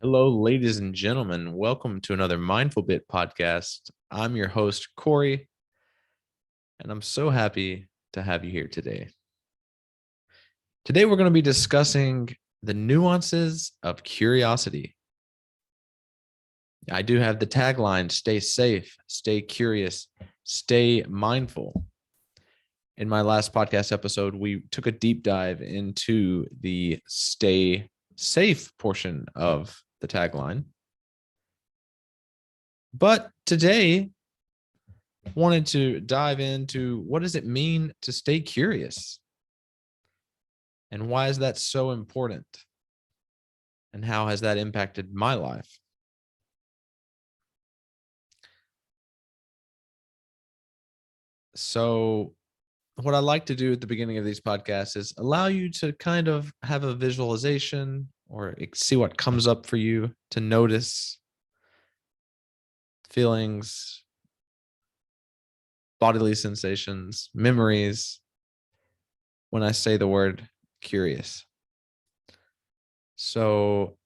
Hello, ladies and gentlemen. Welcome to another MindfulBit podcast. I'm your host, Corey, and I'm so happy to have you here today. Today, we're going to be discussing the nuances of curiosity. I do have the tagline, stay safe, stay curious, stay mindful. In my last podcast episode, we took a deep dive into the stay safe portion of the tagline. But today, wanted to dive into what does it mean to stay curious? And why is that so important? And how has that impacted my life? So, what I like to do at the beginning of these podcasts is allow you to kind of have a visualization or see what comes up for you, to notice feelings, bodily sensations, memories when I say the word curious. So,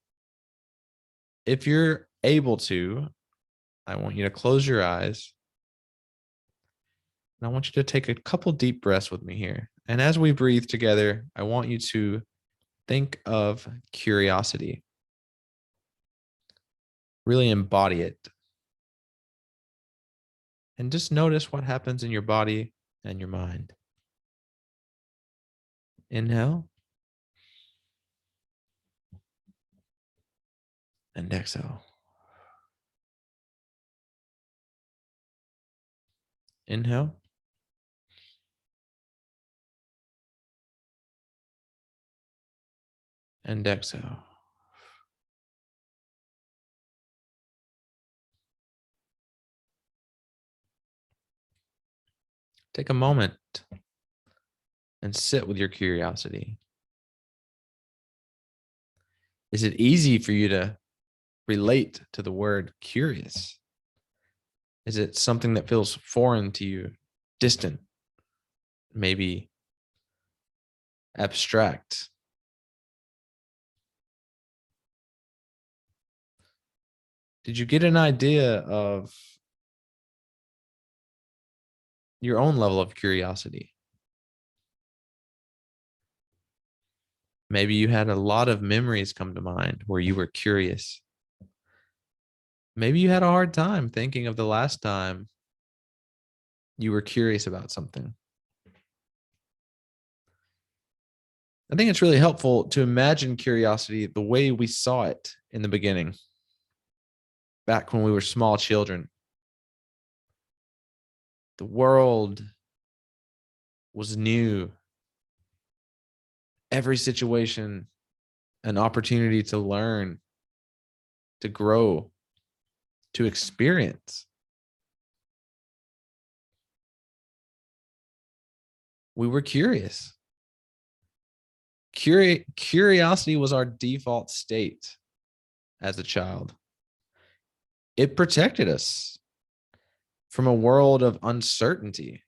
if you're able to, I want you to close your eyes. And I want you to take a couple deep breaths with me here. And as we breathe together, I want you to think of curiosity. Really embody it. And just notice what happens in your body and your mind. Inhale and exhale. Inhale and exhale. Take a moment and sit with your curiosity. Is it easy for you to relate to the word curious? Is it something that feels foreign to you, distant, maybe abstract? Did you get an idea of your own level of curiosity? Maybe you had a lot of memories come to mind where you were curious. Maybe you had a hard time thinking of the last time you were curious about something. I think it's really helpful to imagine curiosity the way we saw it in the beginning, back when we were small children. The world was new. Every situation, an opportunity to learn, to grow, to experience. We were curious. Curiosity was our default state as a child. It protected us from a world of uncertainty,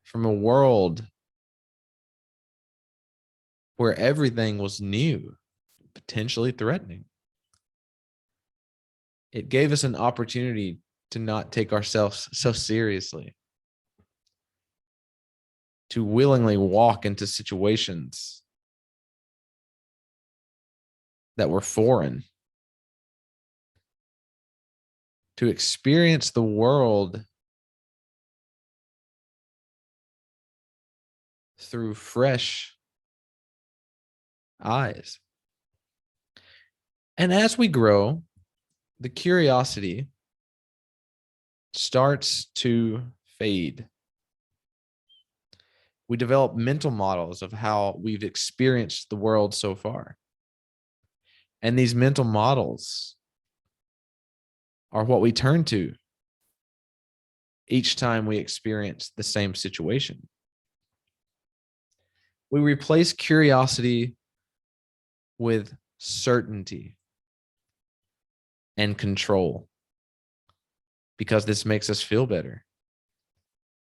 from a world where everything was new, potentially threatening. It gave us an opportunity to not take ourselves so seriously, to willingly walk into situations that were foreign, to experience the world through fresh eyes. And as we grow, the curiosity starts to fade. We develop mental models of how we've experienced the world so far. And these mental models are what we turn to each time we experience the same situation. We replace curiosity with certainty and control because this makes us feel better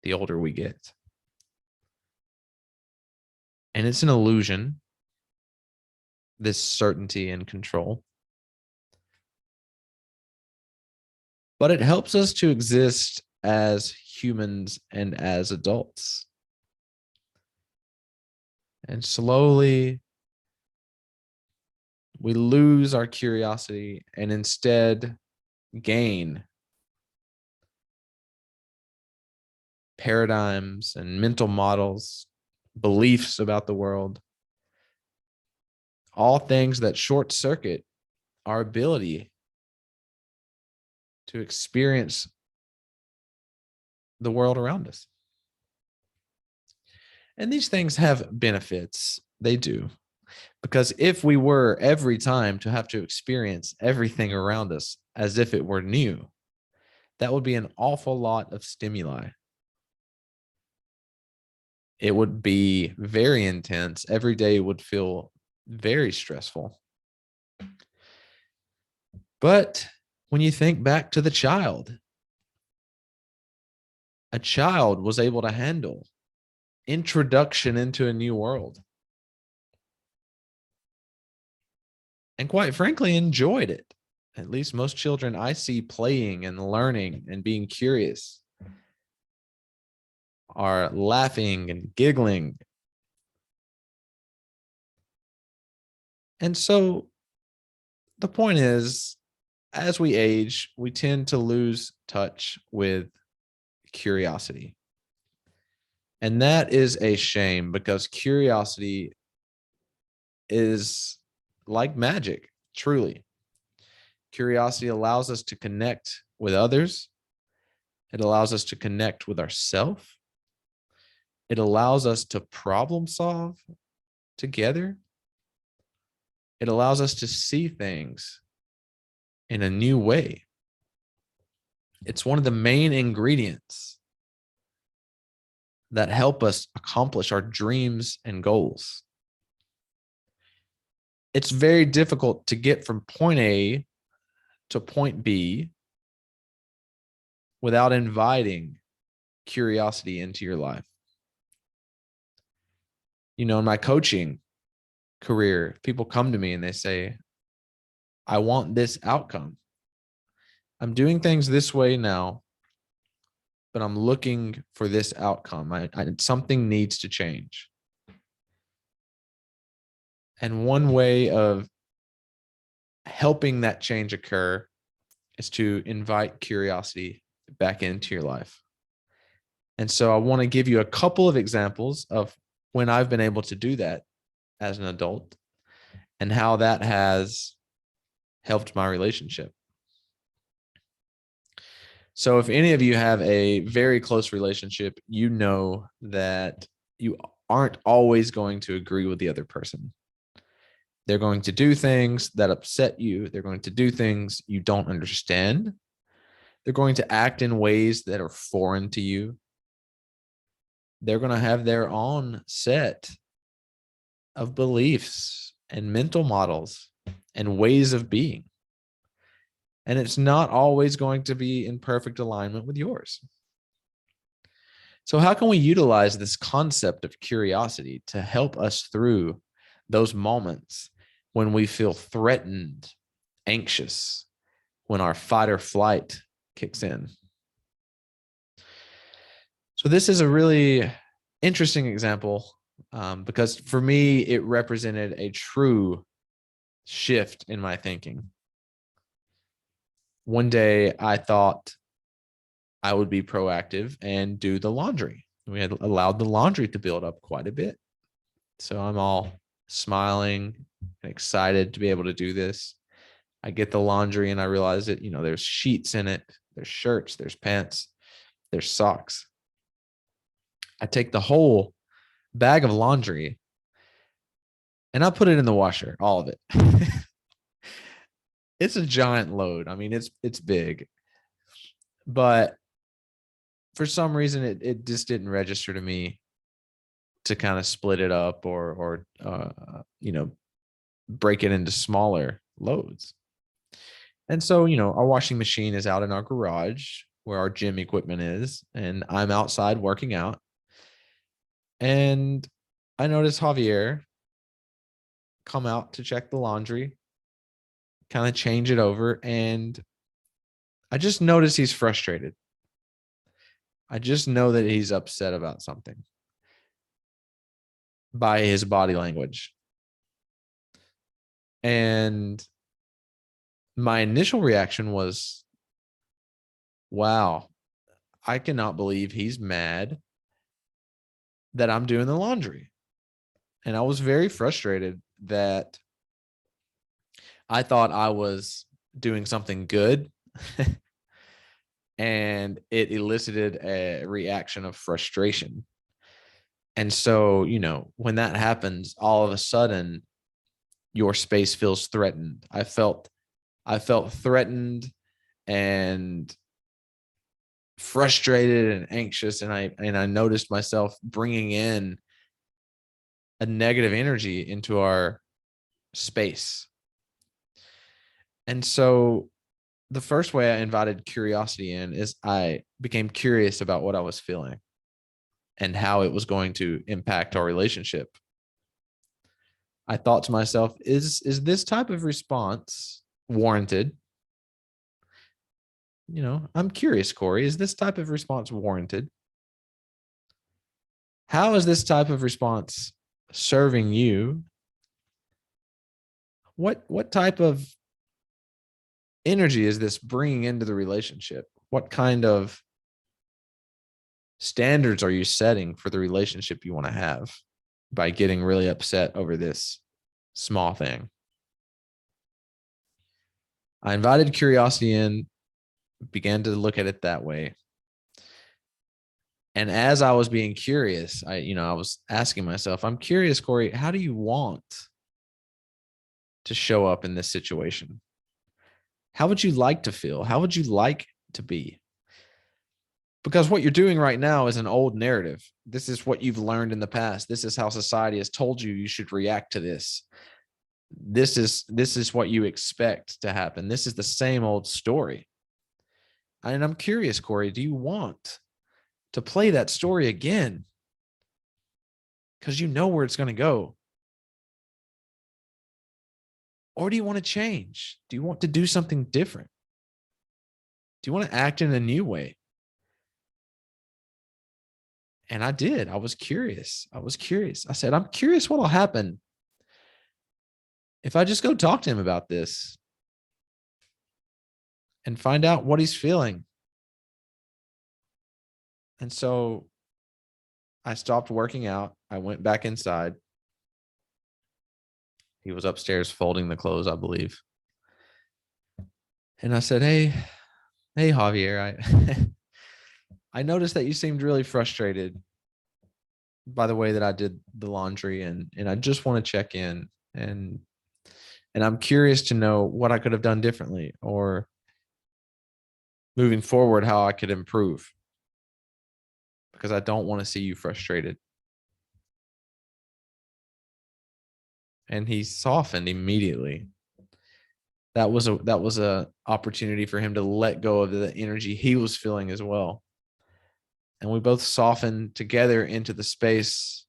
the older we get. And it's an illusion. this certainty and control. But it helps us to exist as humans and as adults. And slowly, we lose our curiosity and instead gain paradigms and mental models, beliefs about the world, all things that short circuit our ability to experience the world around us. And these things have benefits. They do. Because if we were every time to have to experience everything around us as if it were new, that would be an awful lot of stimuli. It would be very intense. Every day would feel very stressful. But when you think back to the child, a child was able to handle introduction into a new world. And quite frankly, enjoyed it. At least most children I see playing and learning and being curious are laughing and giggling. And so the point is, as we age, we tend to lose touch with curiosity. And that is a shame, because curiosity is like magic, truly. Curiosity allows us to connect with others. It allows us to connect with ourselves. It allows us to problem solve together. It allows us to see things in a new way. It's one of the main ingredients that help us accomplish our dreams and goals. It's very difficult to get from point A to point B without inviting curiosity into your life. You know, in my coaching career, people come to me and they say, I want this outcome. I'm doing things this way now, but I'm looking for this outcome. Something needs to change. And one way of helping that change occur is to invite curiosity back into your life. And so I want to give you a couple of examples of when I've been able to do that as an adult and how that has helped my relationship. So if any of you have a very close relationship, you know that you aren't always going to agree with the other person. They're going to do things that upset you. They're going to do things you don't understand. They're going to act in ways that are foreign to you. They're going to have their own set of beliefs and mental models and ways of being. And it's not always going to be in perfect alignment with yours. So how can we utilize this concept of curiosity to help us through those moments when we feel threatened, anxious, when our fight or flight kicks in? So this is a really interesting example because for me, it represented a true shift in my thinking. One day I thought I would be proactive and do the laundry. We had allowed the laundry to build up quite a bit. So I'm all smiling and excited to be able to do this. I get the laundry and I realize that, there's sheets in it, there's shirts, there's pants, there's socks. I take the whole bag of laundry and I put it in the washer, all of it. It's a giant load. I mean, it's big, but for some reason it just didn't register to me to kind of split it up or break it into smaller loads. And so, our washing machine is out in our garage where our gym equipment is, and I'm outside working out. And I noticed Javier come out to check the laundry, kind of change it over, and I just notice he's frustrated. I just know that he's upset about something by his body language. And my initial reaction was, wow, I cannot believe he's mad that I'm doing the laundry. And I was very frustrated that I thought I was doing something good and it elicited a reaction of frustration. And so, when that happens, all of a sudden your space feels threatened. I felt threatened and frustrated and anxious, and I noticed myself bringing in a negative energy into our space. And so the first way I invited curiosity in is I became curious about what I was feeling and how it was going to impact our relationship. I thought to myself, is this type of response warranted? I'm curious, Corey, is this type of response warranted? How is this type of response serving you? What type of energy is this bringing into the relationship? What kind of standards are you setting for the relationship you want to have by getting really upset over this small thing? I invited curiosity in, began to look at it that way. And as I was being curious, I was asking myself, I'm curious, Corey, how do you want to show up in this situation? How would you like to feel? How would you like to be? Because what you're doing right now is an old narrative. This is what you've learned in the past. This is how society has told you should react to this. This is what you expect to happen. This is the same old story. And I'm curious, Corey, do you want to play that story again? Because you know where it's going to go. Or do you want to change? Do you want to do something different? Do you want to act in a new way? And I did. I was curious. I said, I'm curious what'll happen if I just go talk to him about this and find out what he's feeling. And so I stopped working out. I went back inside. He was upstairs folding the clothes, I believe. And I said, Hey, Javier, I noticed that you seemed really frustrated by the way that I did the laundry, and I just want to check in, and I'm curious to know what I could have done differently, or moving forward, how I could improve, because I don't want to see you frustrated. And he softened immediately. That was a opportunity for him to let go of the energy he was feeling as well. And we both softened together into the space,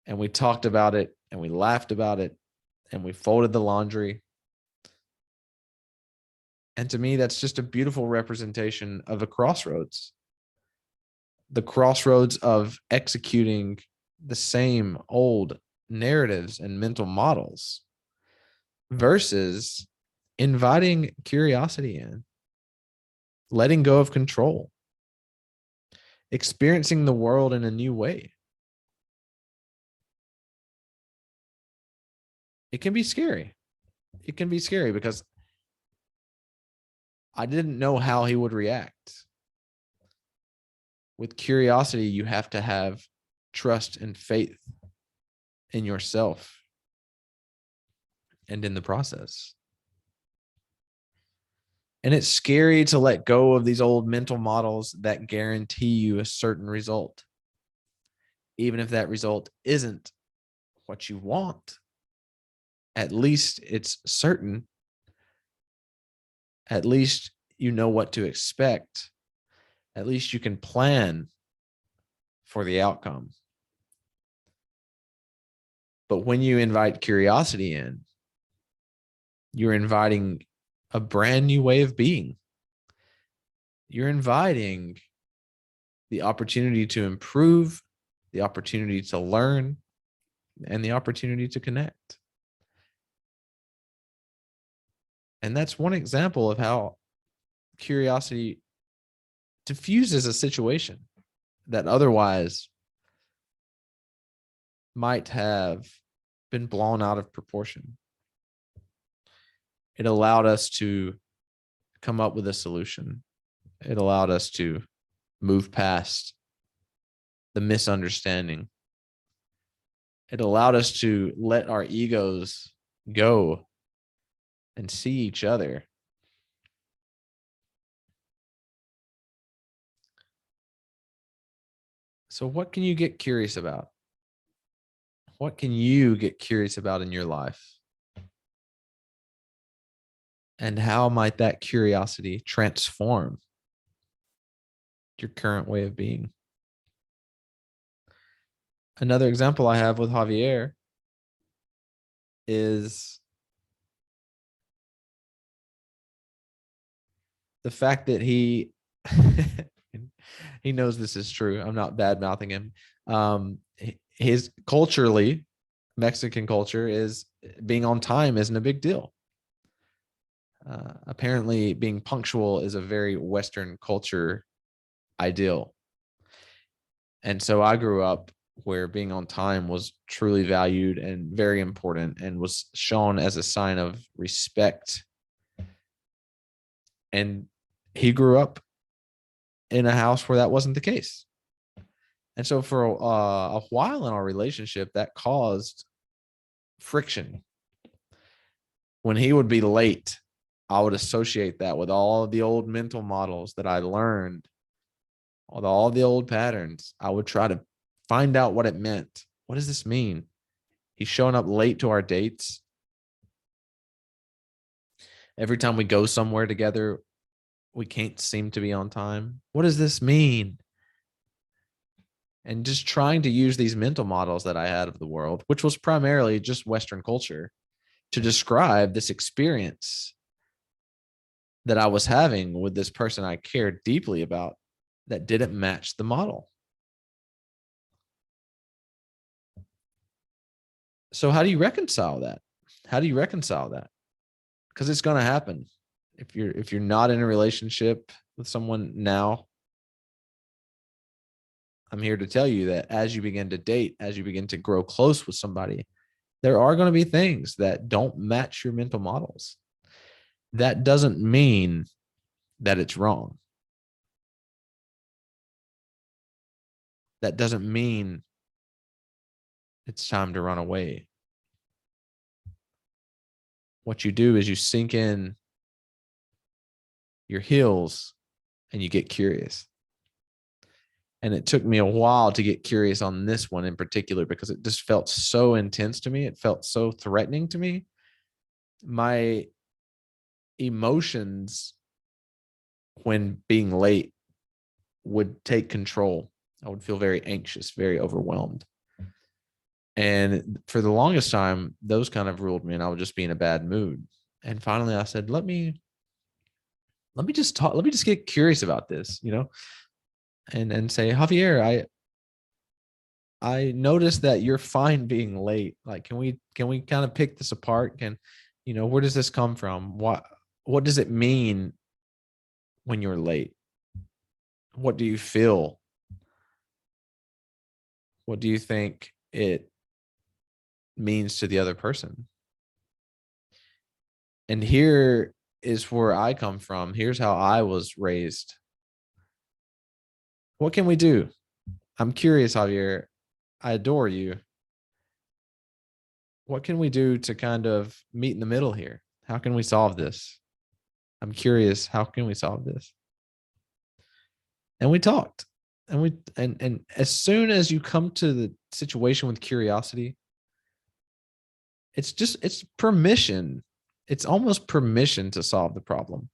and we talked about it, and we laughed about it, and we folded the laundry. And to me, that's just a beautiful representation of a crossroads. The crossroads of executing the same old narratives and mental models versus inviting curiosity in, letting go of control, experiencing the world in a new way. It can be scary. It can be scary because I didn't know how he would react. With curiosity, you have to have trust and faith in yourself and in the process. And it's scary to let go of these old mental models that guarantee you a certain result, even if that result isn't what you want. At least it's certain. At least you know what to expect. At least you can plan for the outcome. But when you invite curiosity in, you're inviting a brand new way of being. You're inviting the opportunity to improve, the opportunity to learn, and the opportunity to connect. And that's one example of how curiosity diffuses a situation that otherwise might have been blown out of proportion. It allowed us to come up with a solution. It allowed us to move past the misunderstanding. It allowed us to let our egos go and see each other. So what can you get curious about? What can you get curious about in your life? And how might that curiosity transform your current way of being? Another example I have with Javier is the fact that he knows this is true. I'm not bad mouthing him. His culturally, Mexican culture is being on time isn't a big deal. Apparently being punctual is a very Western culture ideal. And so I grew up where being on time was truly valued and very important and was shown as a sign of respect. And he grew up in a house where that wasn't the case. And so for a while in our relationship, that caused friction. When he would be late, I would associate that with all of the old mental models that I learned, with all the old patterns. I would try to find out what it meant. What does this mean? He's showing up late to our dates. Every time we go somewhere together, we can't seem to be on time. What does this mean? And just trying to use these mental models that I had of the world, which was primarily just Western culture, to describe this experience that I was having with this person I cared deeply about that didn't match the model. So how do you reconcile that? How do you reconcile that? Because it's going to happen. If you're not in a relationship with someone now, I'm here to tell you that as you begin to date, as you begin to grow close with somebody, there are going to be things that don't match your mental models. That doesn't mean that it's wrong. That doesn't mean it's time to run away. What you do is you sink in your heels and you get curious. And it took me a while to get curious on this one in particular because it just felt so intense to me. It felt so threatening to me. My emotions when being late would take control. I would feel very anxious, very overwhelmed. And for the longest time, those kind of ruled me and I would just be in a bad mood. And finally I said, let me just talk. Let me just get curious about this, and say, Javier, I noticed that you're fine being late. Like, can we kind of pick this apart? Where does this come from? What does it mean when you're late? What do you feel? What do you think it means to the other person? And here is where I come from. Here's how I was raised. What can we do? I'm curious, Javier. I adore you. What can we do to kind of meet in the middle here? How can we solve this? I'm curious, how can we solve this? And we talked. And as soon as you come to the situation with curiosity, it's permission. It's almost permission to solve the problem.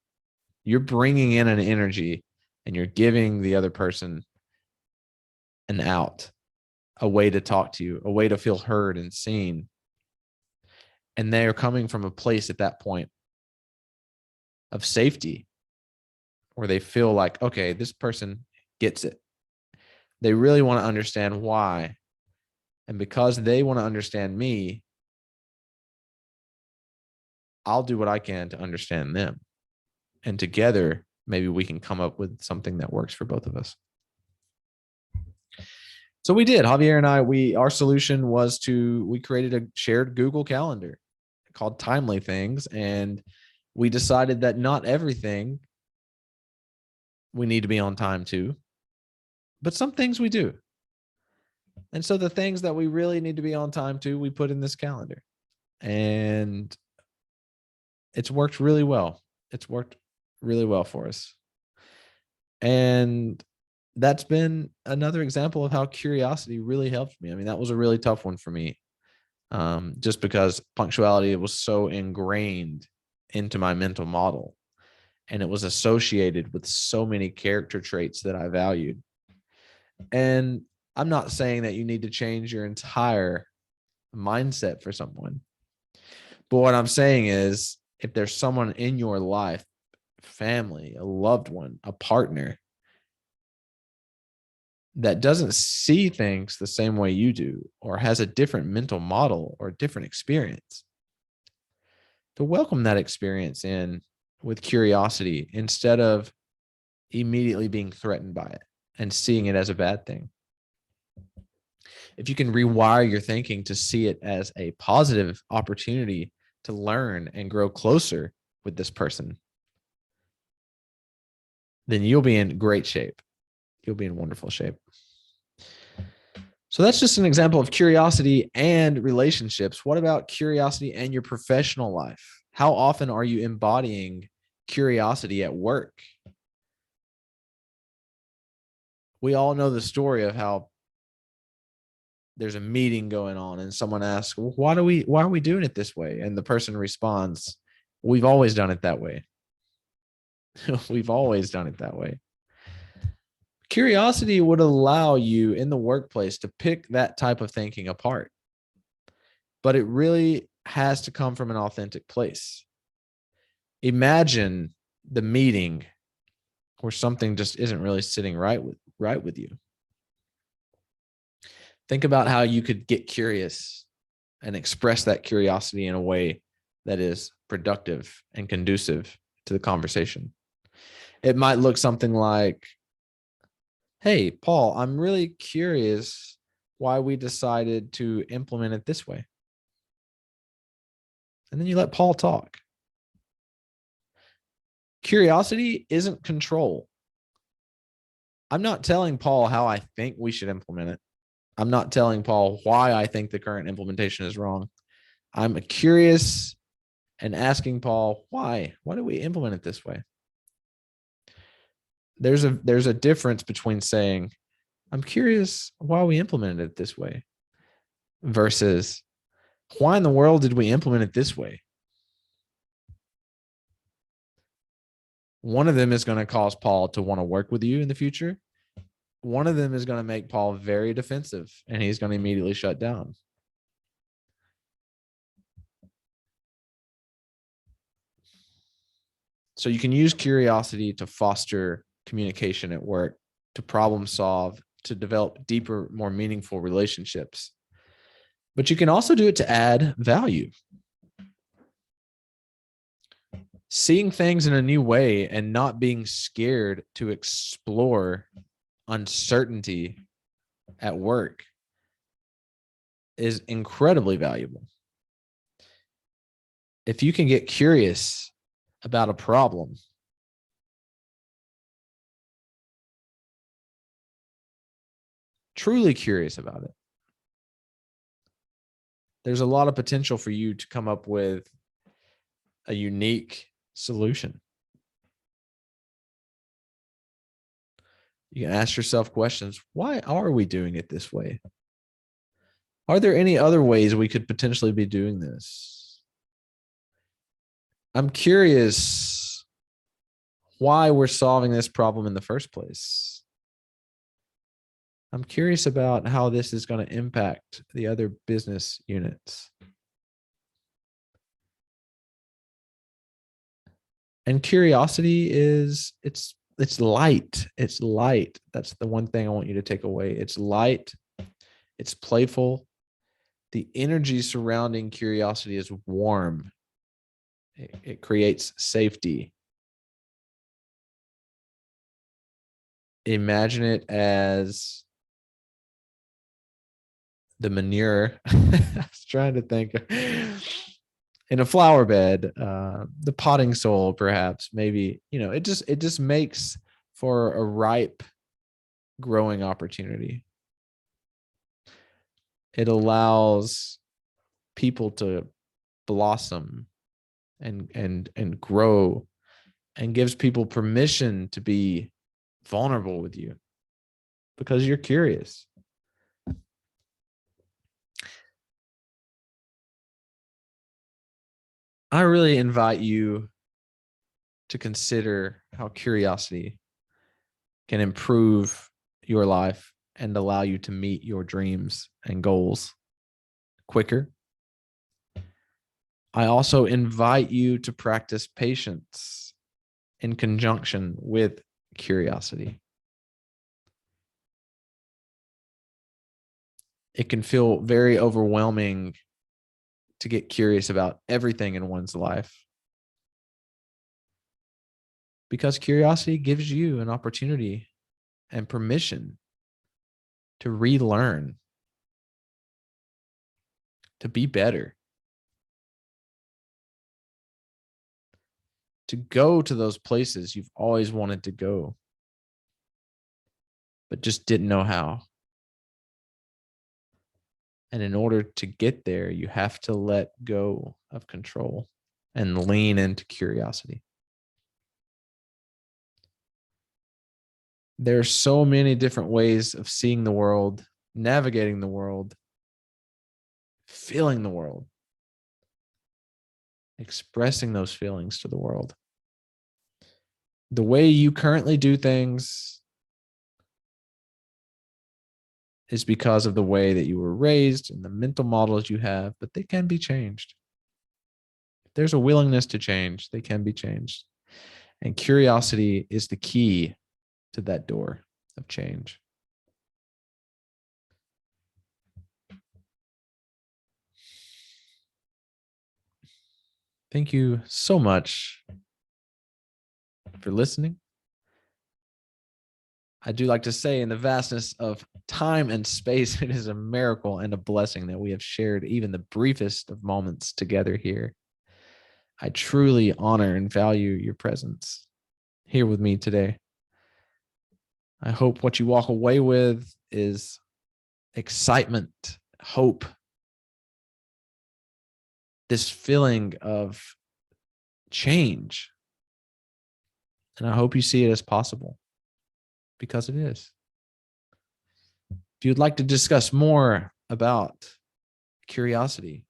You're bringing in an energy and you're giving the other person an out, a way to talk to you, a way to feel heard and seen. And they are coming from a place at that point of safety where they feel like, okay, this person gets it. They really want to understand why. And because they want to understand me, I'll do what I can to understand them. And together, maybe we can come up with something that works for both of us. So we did. Javier and I, our solution was we created a shared Google Calendar called Timely Things. And we decided that not everything we need to be on time to, but some things we do. And so the things that we really need to be on time to, we put in this calendar. And it's worked really well. It's worked really well for us. And that's been another example of how curiosity really helped me. I mean, that was a really tough one for me, just because punctuality was so ingrained into my mental model, and it was associated with so many character traits that I valued. And I'm not saying that you need to change your entire mindset for someone, but what I'm saying is, if there's someone in your life, family, a loved one, a partner, that doesn't see things the same way you do, or has a different mental model or different experience, to welcome that experience in with curiosity instead of immediately being threatened by it and seeing it as a bad thing. If you can rewire your thinking to see it as a positive opportunity to learn and grow closer with this person, then you'll be in great shape. You'll be in wonderful shape. So that's just an example of curiosity and relationships. What about curiosity and your professional life? How often are you embodying curiosity at work? We all know the story of how there's a meeting going on and someone asks, well, why are we doing it this way? And the person responds, we've always done it that way. We've always done it that way. Curiosity would allow you in the workplace to pick that type of thinking apart, but it really has to come from an authentic place. Imagine the meeting where something just isn't really sitting right with you. Think about how you could get curious and express that curiosity in a way that is productive and conducive to the conversation. It might look something like, hey, Paul, I'm really curious why we decided to implement it this way. And then you let Paul talk. Curiosity isn't control. I'm not telling Paul how I think we should implement it. I'm not telling Paul why I think the current implementation is wrong. I'm curious and asking Paul, why? Why do we implement it this way? There's a difference between saying, I'm curious why we implemented it this way, versus why in the world did we implement it this way? One of them is going to cause Paul to want to work with you in the future. One of them is going to make Paul very defensive, and he's going to immediately shut down. So you can use curiosity to foster communication at work, to problem solve, to develop deeper, more meaningful relationships. But you can also do it to add value. Seeing things in a new way and not being scared to explore uncertainty at work is incredibly valuable. If you can get curious about a problem, truly curious about it, there's a lot of potential for you to come up with a unique solution. You can ask yourself questions. Why are we doing it this way? Are there any other ways we could potentially be doing this? I'm curious why we're solving this problem in the first place. I'm curious about how this is going to impact the other business units. And curiosity is it's light. It's light. That's the one thing I want you to take away. It's light. It's playful. The energy surrounding curiosity is warm. It creates safety. Imagine it as the manure. I was trying to think in a flower bed, the potting soil, perhaps, maybe, it just makes for a ripe growing opportunity. It allows people to blossom and grow, and gives people permission to be vulnerable with you because you're curious. I really invite you to consider how curiosity can improve your life and allow you to meet your dreams and goals quicker. I also invite you to practice patience in conjunction with curiosity. It can feel very overwhelming to get curious about everything in one's life, because curiosity gives you an opportunity and permission to relearn, to be better, to go to those places you've always wanted to go, but just didn't know how. And in order to get there, you have to let go of control and lean into curiosity. There are so many different ways of seeing the world, navigating the world, feeling the world, expressing those feelings to the world. The way you currently do things is because of the way that you were raised and the mental models you have, but they can be changed. If there's a willingness to change, they can be changed. And curiosity is the key to that door of change. Thank you so much for listening. I do like to say, in the vastness of time and space, it is a miracle and a blessing that we have shared even the briefest of moments together here. I truly honor and value your presence here with me today. I hope what you walk away with is excitement, hope, this feeling of change. And I hope you see it as possible, because it is. If you'd like to discuss more about curiosity,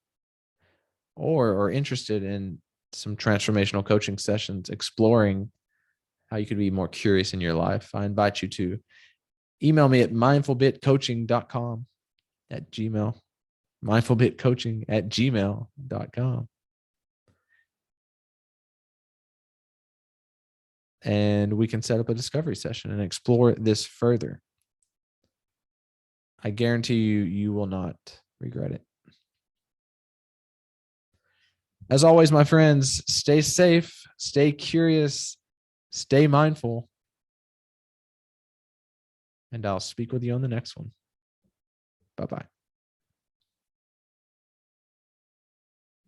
or are interested in some transformational coaching sessions exploring how you could be more curious in your life, I invite you to email me at mindfulbitcoaching.com at Gmail, mindfulbitcoaching@gmail.com. And we can set up a discovery session and explore this further. I guarantee you, you will not regret it. As always, my friends, stay safe, stay curious, stay mindful, and I'll speak with you on the next one. Bye-bye.